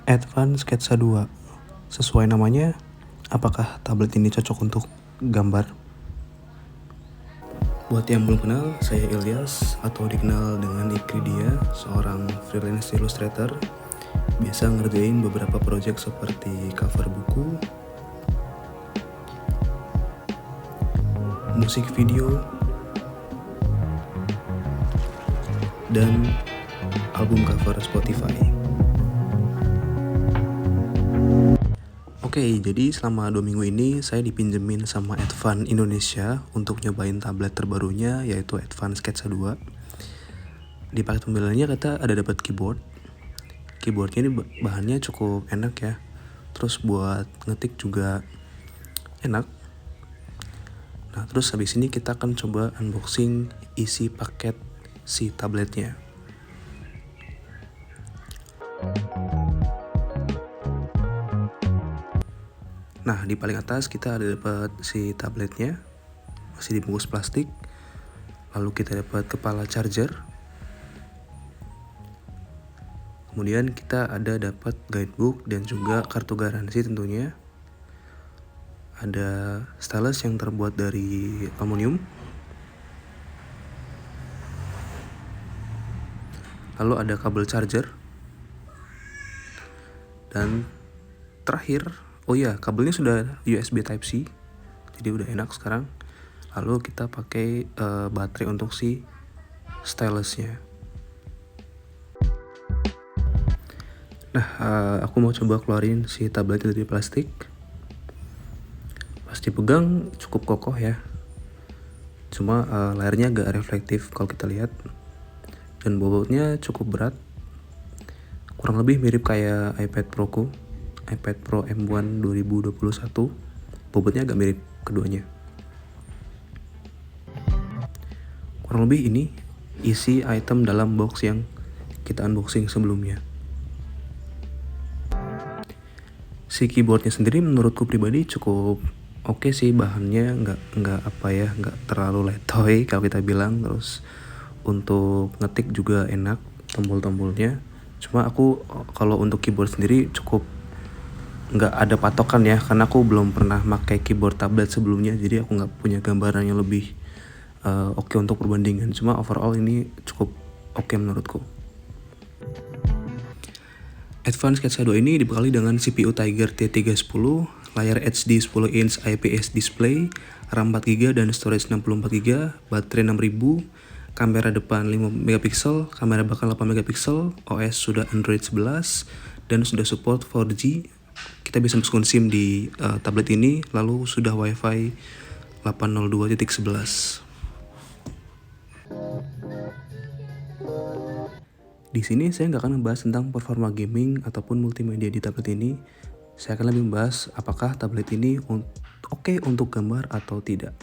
Advanced Sketsa 2. Sesuai namanya, apakah tablet ini cocok untuk gambar? Buat yang belum kenal, saya Ilyas atau dikenal dengan Ikridia, seorang freelance illustrator. Biasa ngerjain beberapa project seperti cover buku, musik video, dan album cover Spotify. Oke, jadi selama 2 minggu ini saya dipinjemin sama Advan Indonesia untuk nyobain tablet terbarunya, yaitu Advan Sketsa 2. Di paket pembeliannya kata ada dapat keyboard. Keyboardnya ini bahannya cukup enak ya. Terus buat ngetik juga enak. Nah, terus habis ini kita akan coba unboxing isi paket si tabletnya. Nah, di paling atas kita ada dapat si tabletnya, masih dibungkus plastik. Lalu kita dapat kepala charger. Kemudian kita ada dapat guidebook dan juga kartu garansi tentunya. Ada stylus yang terbuat dari aluminium. Lalu ada kabel charger. Dan terakhir, oh iya, kabelnya sudah USB Type-C, jadi udah enak sekarang. Lalu kita pakai baterai untuk si stylusnya. Nah, aku mau coba keluarin si tabletnya dari plastik. Pas dipegang cukup kokoh ya. Cuma layarnya agak reflektif kalau kita lihat. Dan bobotnya cukup berat. Kurang lebih mirip kayak iPad Pro-ku, iPad Pro M1 2021. Bobotnya agak mirip keduanya. Kurang lebih ini isi item dalam box yang kita unboxing sebelumnya. Si keyboardnya sendiri menurutku pribadi cukup oke sih, bahannya nggak terlalu letoy kalau kita bilang. Terus untuk ngetik juga enak, tombol-tombolnya. Cuma aku kalau untuk keyboard sendiri cukup nggak ada patokan ya, karena aku belum pernah pakai keyboard tablet sebelumnya, jadi aku nggak punya gambaran yang lebih oke untuk perbandingan. Cuma overall ini cukup oke menurutku. Advan Sketsa 2 ini dibekali dengan CPU Tiger T310, layar HD 10 inch IPS display, RAM 4GB dan storage 64GB, baterai 6000, kamera depan 5MP, kamera belakang 8MP, OS sudah Android 11 dan sudah support 4G. Kita bisa masukin SIM di tablet ini, lalu sudah WiFi 802.11. Di sini saya nggak akan membahas tentang performa gaming ataupun multimedia di tablet ini. Saya akan lebih membahas apakah tablet ini oke untuk gambar atau tidak.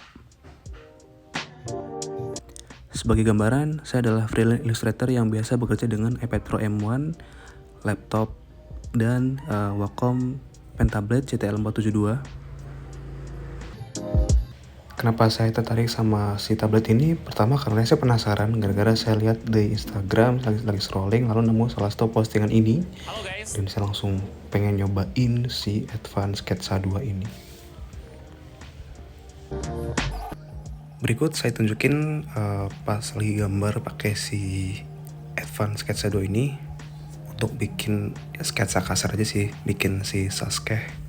Sebagai gambaran, saya adalah freelance illustrator yang biasa bekerja dengan iPad Pro M1, laptop, dan Wacom pen tablet CTL 472. Kenapa saya tertarik sama si tablet ini? Pertama karena saya penasaran, gara-gara saya lihat di Instagram lagi scrolling, lalu nemu salah satu postingan ini. Dan saya langsung pengen nyobain si Advan Sketsa 2 ini. Berikut saya tunjukin pas lagi gambar pakai si Advan Sketsa 2 ini untuk bikin ya, sketsa kasar aja sih, bikin si Sasuke.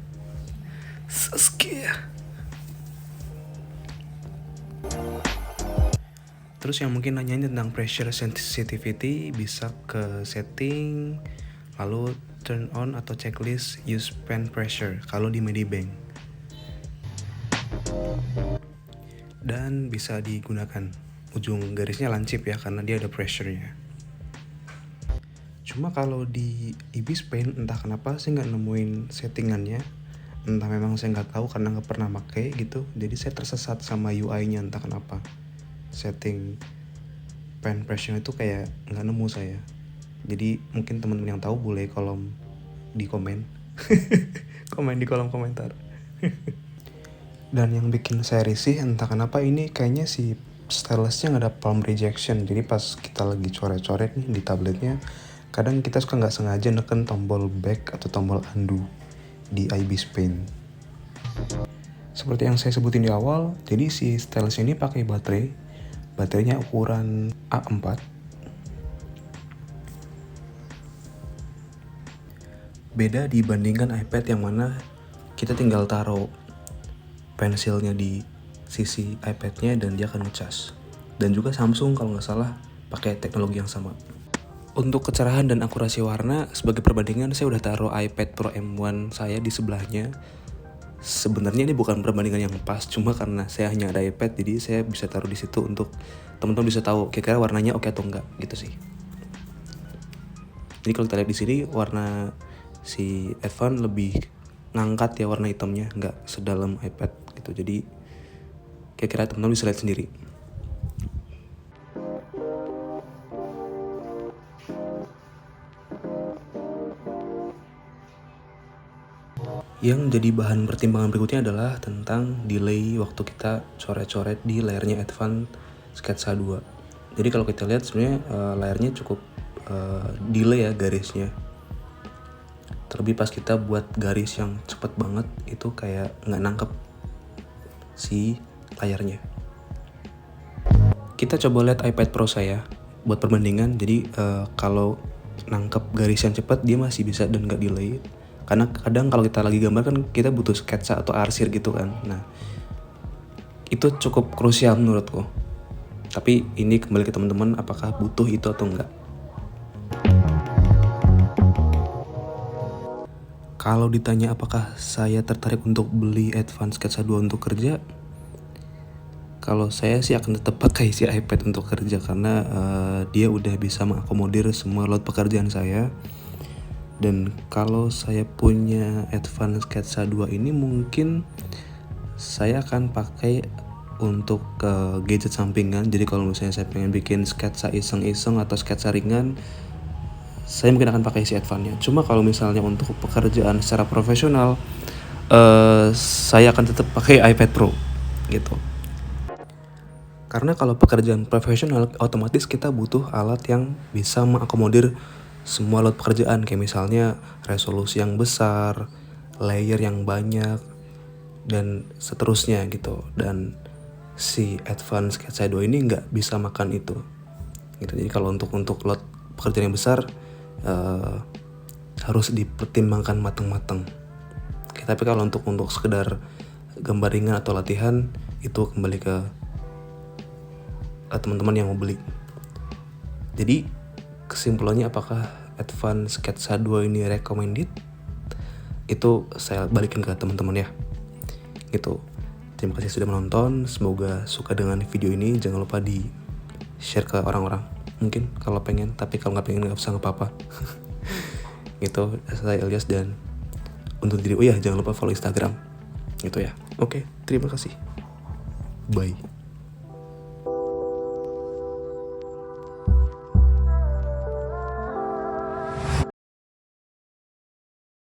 Terus yang mungkin nanyain tentang pressure sensitivity, bisa ke setting, lalu turn on atau checklist use pen pressure kalau di Medibank. Dan bisa digunakan ujung garisnya lancip ya, karena dia ada pressure-nya. Cuma kalau di Ibis Pen entah kenapa saya nggak nemuin settingannya. Entah memang saya nggak tahu karena nggak pernah pakai gitu. Jadi saya tersesat sama UI-nya entah kenapa. Setting pen pressure itu kayak nggak nemu saya. Jadi mungkin teman-teman yang tahu boleh di komen komen di kolom komentar. Dan yang bikin saya risih entah kenapa ini kayaknya si stylusnya nggak ada palm rejection. Jadi pas kita lagi coret-coret nih di tabletnya, kadang kita suka nggak sengaja neken tombol back atau tombol undo di IBIS Paint. Seperti yang saya sebutin di awal, jadi si stylus ini pakai baterainya ukuran A4. Beda dibandingkan iPad yang mana kita tinggal taruh pensilnya di sisi iPad-nya dan dia akan ngecas. Dan juga Samsung kalau nggak salah pakai teknologi yang sama. Untuk kecerahan dan akurasi warna, sebagai perbandingan saya udah taruh iPad Pro M1 saya di sebelahnya. Sebenarnya ini bukan perbandingan yang pas, cuma karena saya hanya ada iPad, jadi saya bisa taruh di situ untuk teman-teman bisa tahu kira-kira warnanya oke atau enggak, gitu sih. Jadi kalau kita lihat di sini warna si Advan lebih ngangkat ya warna hitamnya, nggak sedalam iPad gitu. Jadi kira-kira teman-teman bisa lihat sendiri. Yang jadi bahan pertimbangan berikutnya adalah tentang delay waktu kita coret-coret di layarnya Advan Sketsa 2. Jadi kalau kita lihat sebenarnya layarnya cukup delay ya garisnya. Terlebih pas kita buat garis yang cepet banget, itu kayak nggak nangkep si layarnya. Kita coba lihat iPad Pro saya buat perbandingan. Jadi kalau nangkep garis yang cepet dia masih bisa dan nggak delay. Karena kadang kalau kita lagi gambar kan kita butuh sketsa atau arsir gitu kan. Nah, itu cukup krusial menurutku. Tapi ini kembali ke teman-teman apakah butuh itu atau enggak. Kalau ditanya apakah saya tertarik untuk beli Advan Sketsa 2 untuk kerja, kalau saya sih akan tetap pakai si iPad untuk kerja karena dia udah bisa mengakomodir semua load pekerjaan saya. Dan kalau saya punya Advan Sketsa 2 ini mungkin saya akan pakai untuk gadget sampingan. Jadi kalau misalnya saya pengen bikin sketsa iseng-iseng atau sketsa ringan, saya mungkin akan pakai si Advan-nya. Cuma kalau misalnya untuk pekerjaan secara profesional, saya akan tetap pakai iPad Pro gitu. Karena kalau pekerjaan profesional otomatis kita butuh alat yang bisa mengakomodir semua load pekerjaan, kayak misalnya resolusi yang besar, layer yang banyak, dan seterusnya gitu. Dan si Advan Sketsa 2 ini nggak bisa makan itu gitu. Jadi kalau untuk load pekerjaan yang besar harus dipertimbangkan matang-matang. Oke, tapi kalau untuk sekedar gambar ringan atau latihan, itu kembali ke teman-teman yang mau beli. Jadi kesimpulannya apakah Advan Sketsa 2 ini recommended? Itu saya balikin ke teman-teman ya. Gitu. Terima kasih sudah menonton. Semoga suka dengan video ini. Jangan lupa di share ke orang-orang. Mungkin kalau pengen, tapi kalau nggak pengen nggak usah, nggak apa-apa. Gitu. Saya Ilyas dan untuk diri. Oh ya, jangan lupa follow Instagram. Gitu ya. Oke, terima kasih. Bye.